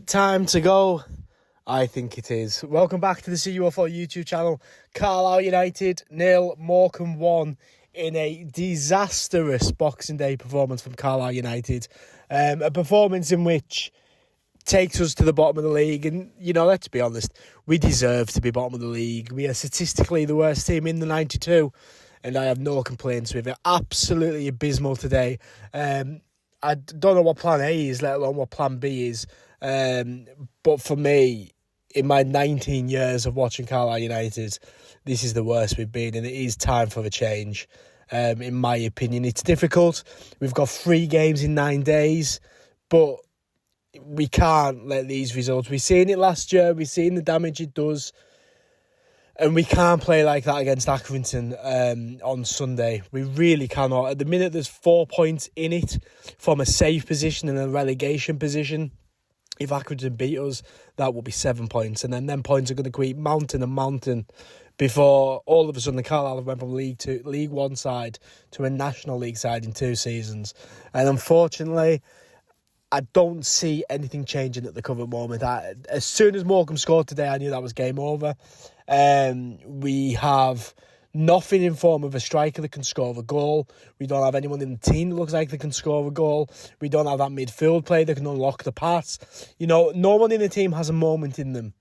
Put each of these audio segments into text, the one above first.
Time to go? I think it is. Welcome back to the CUFC YouTube channel. Carlisle United 0, Morecambe 1 in a disastrous Boxing Day performance from Carlisle United. A performance in which takes us to the bottom of the league. And, let's be honest, we deserve to be bottom of the league. We are statistically the worst team in the 92, and I have no complaints with it. Absolutely abysmal today. I don't know what plan A is, let alone what plan B is. But for me, in my 19 years of watching Carlisle United, this is the worst we've been, and it is time for a change. In my opinion, it's difficult. We've got 3 games in 9 days, but we can't let these results. We've seen it last year. We've seen the damage it does. And we can't play like that against Accrington on Sunday. We really cannot. At the minute, there's 4 points in it from a safe position and a relegation position. If Accrington beat us, that will be 7 points. And then them points are going to keep mounting and mounting before all of a sudden the Carlisle went from League One side to a National League side in 2 seasons. And unfortunately, I don't see anything changing at the current moment. As soon as Morecambe scored today, I knew that was game over. We have nothing in form of a striker that can score a goal. We don't have anyone in the team that looks like they can score a goal. We don't have that midfield player that can unlock the pass. No one in the team has a moment in them.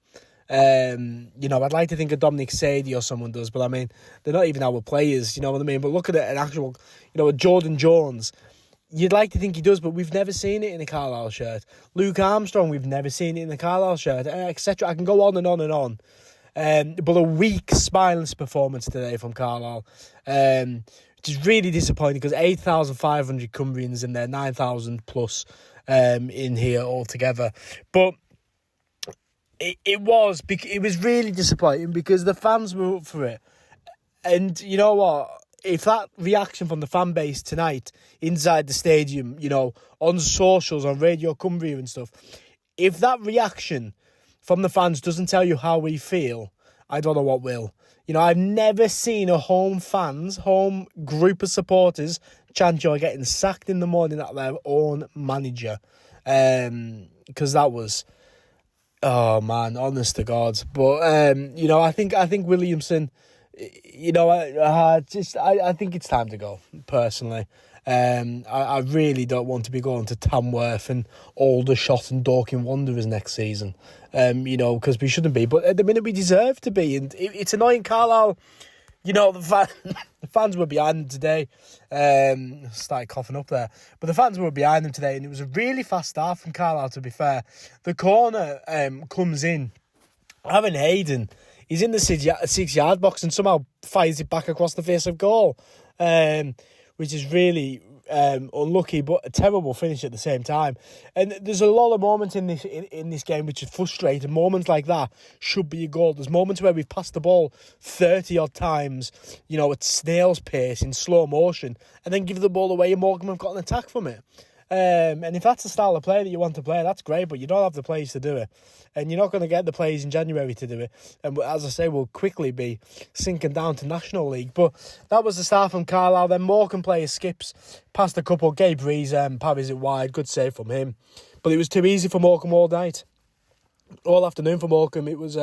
I'd like to think of Dominic Sadie or someone does, but I mean, they're not even our players, you know what I mean? But look at it, an actual, a Jordan Jones. You'd like to think he does, but we've never seen it in a Carlisle shirt. Luke Armstrong, we've never seen it in a Carlisle shirt, etc. I can go on and on and on. But a weak, spineless performance today from Carlisle, which is really disappointing because 8,500 Cumbrians in there, 9,000 plus in here altogether. But it was really disappointing because the fans were up for it. And you know what? If that reaction from the fan base tonight inside the stadium, on socials, on Radio Cumbria and stuff, if that reaction from the fans doesn't tell you how we feel, I don't know what will. I've never seen a home group of supporters chant you're getting sacked in the morning at their own manager. Because that was, oh man, honest to God. But, I think Williamson, I think it's time to go, personally. I really don't want to be going to Tamworth and Aldershot and Dorking Wanderers next season, because we shouldn't be. But at the minute, we deserve to be. And it's annoying, Carlisle. The fans were behind them today. Started coughing up there. But the fans were behind them today, and it was a really fast start from Carlisle, to be fair. The corner comes in. Aaron Hayden, he's in the 6-yard box and somehow fires it back across the face of goal. Which is really unlucky, but a terrible finish at the same time. And there's a lot of moments in this game which is frustrating. Moments like that should be a goal. There's moments where we've passed the ball 30-odd times, at snail's pace, in slow motion, and then give the ball away and Morecambe have got an attack from it. And if that's the style of play that you want to play, that's great, but you don't have the players to do it. And you're not going to get the players in January to do it. And as I say, we'll quickly be sinking down to National League. But that was the start from Carlisle. Then Morecambe player skips past a couple. Gabe Rees parries it wide. Good save from him. But it was too easy for Morecambe all night. All afternoon for Morecambe. It was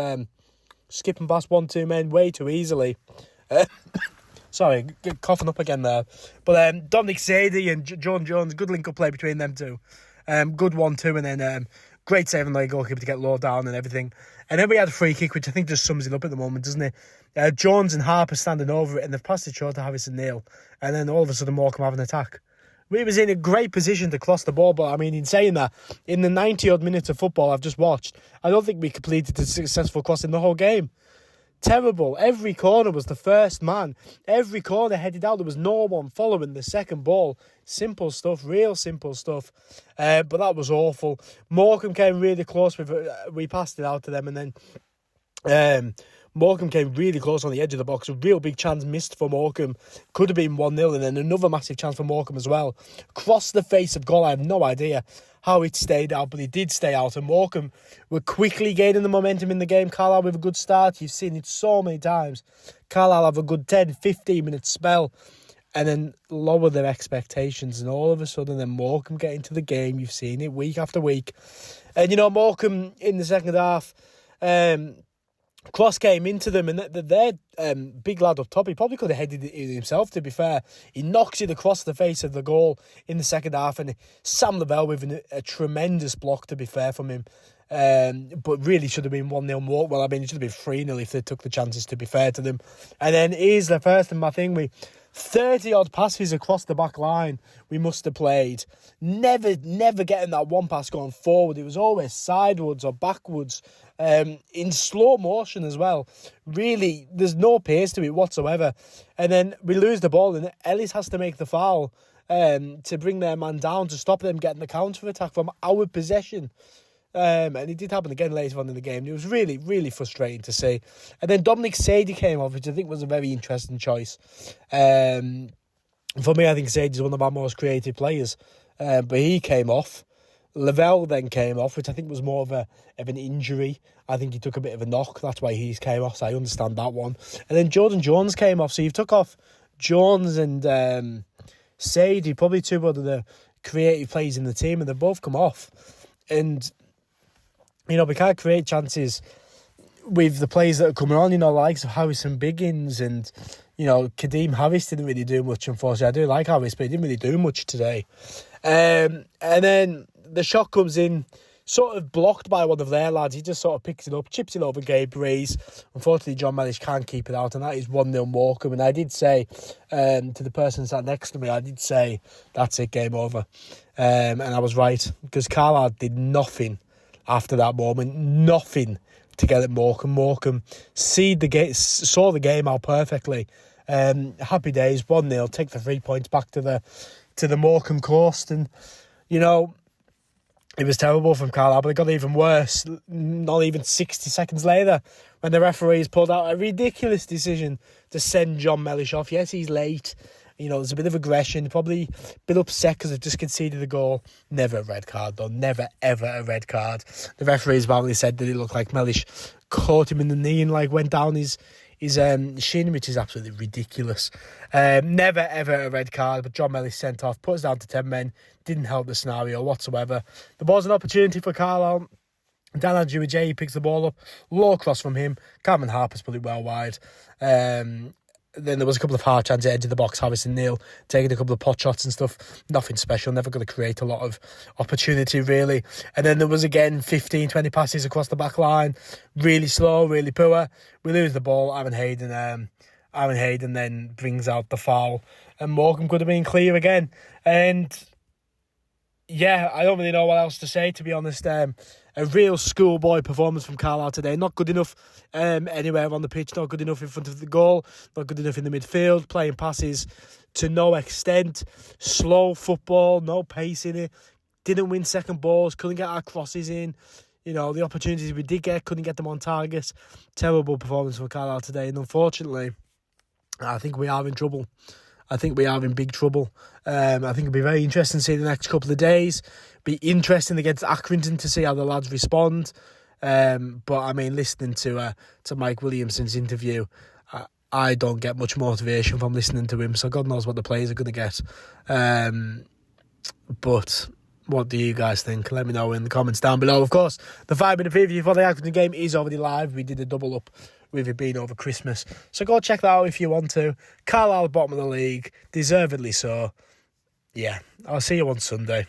skipping past 1-2 men way too easily. Sorry, coughing up again there. But Dominic Sadie and John Jones, good link-up play between them two. Good 1-2, and then great save on the goalkeeper to get low down and everything. And then we had a free kick, which I think just sums it up at the moment, doesn't it? Jones and Harper standing over it, and they've passed it short to Harrison Neal. And then all of a sudden, Morecambe have an attack. We was in a great position to cross the ball, but I mean, in saying that, in the 90-odd minutes of football I've just watched, I don't think we completed a successful crossing the whole game. Terrible. Every corner was the first man. Every corner headed out. There was no one following the second ball. Simple stuff, real simple stuff. But that was awful. Morecambe came really close. We passed it out to them, and then Morecambe came really close on the edge of the box. A real big chance missed for Morecambe. Could have been 1-0, and then another massive chance for Morecambe as well. Across the face of goal, I have no idea how it stayed out, but it did stay out. And Morecambe were quickly gaining the momentum in the game. Carlisle with a good start. You've seen it so many times. Carlisle have a good 10, 15 minute spell, and then lower their expectations, and all of a sudden then Morecambe get into the game. You've seen it week after week. And, Morecambe in the second half, Cross came into them, and their big lad up top, he probably could have headed it in himself, to be fair. He knocks it across the face of the goal in the second half, and Sam Lavelle with a tremendous block, to be fair, from him. But really should have been 1-0 more. Well, I mean, it should have been 3-0 if they took the chances, to be fair to them. And then here's the first, and my thing, 30-odd passes across the back line we must have played. Never getting that one pass going forward. It was always sidewards or backwards, in slow motion as well. Really, there's no pace to it whatsoever. And then we lose the ball, and Ellis has to make the foul to bring their man down, to stop them getting the counter-attack from our possession. And it did happen again later on in the game. It was really, really frustrating to see. And then Dominic Sadie came off, which I think was a very interesting choice. For me, I think Sadie's one of our most creative players. But he came off. Lavelle then came off, which I think was more of an injury. I think he took a bit of a knock. That's why he's came off, so I understand that one. And then Jordan Jones came off. So you've took off Jones and Sadie, probably two of the creative players in the team, and they've both come off. And we can't create chances with the players that are coming on, likes of Harrison Biggins and, Kadeem Harris didn't really do much, unfortunately. I do like Harris, but he didn't really do much today. And then the shot comes in, sort of blocked by one of their lads. He just sort of picks it up, chips it over Gabe Breeze. Unfortunately, John Mellish can't keep it out, and that is 1-0 Morecambe. And I did say, to the person sat next to me, that's it, game over. And I was right, because Carlisle did nothing after that moment, nothing to get at Morecambe. Morecambe saw the game out perfectly. Happy days, 1-0, take the 3 points back to the Morecambe coast. And, it was terrible from Carlisle, but it got even worse, not even 60 seconds later, when the referees pulled out a ridiculous decision to send John Mellish off. Yes, he's late. There's a bit of aggression, probably a bit upset because they've just conceded a goal. Never a red card, though. Never, ever a red card. The referees apparently said that it looked like Mellish caught him in the knee and went down his shin, which is absolutely ridiculous. Never, ever a red card, but John Mellish sent off, put us down to 10 men. Didn't help the scenario whatsoever. There was an opportunity for Carlisle. Dan Andrew Ajay picks the ball up. Low cross from him. Cameron Harper's put it well wide. Then there was a couple of hard chances at the edge of the box. Harrison Neal taking a couple of pot shots and stuff. Nothing special. Never going to create a lot of opportunity, really. And then there was, again, 15, 20 passes across the back line. Really slow, really poor. We lose the ball. Aaron Hayden then brings out the foul. And Morecambe could have been clear again. And yeah, I don't really know what else to say, to be honest. A real schoolboy performance from Carlisle today. Not good enough anywhere on the pitch. Not good enough in front of the goal. Not good enough in the midfield. Playing passes to no extent. Slow football. No pace in it. Didn't win second balls. Couldn't get our crosses in. The opportunities we did get, couldn't get them on target. Terrible performance from Carlisle today. And unfortunately, I think we are in trouble. I think we are in big trouble. I think it'll be very interesting to see the next couple of days. Be interesting against Accrington to see how the lads respond. But I mean, listening to Mike Williamson's interview, I don't get much motivation from listening to him. So God knows what the players are going to get. But what do you guys think? Let me know in the comments down below. Of course, the 5-minute preview for the Accrington game is already live. We did a double up with it being over Christmas. So go check that out if you want to. Carlisle, bottom of the league. Deservedly so. Yeah, I'll see you on Sunday.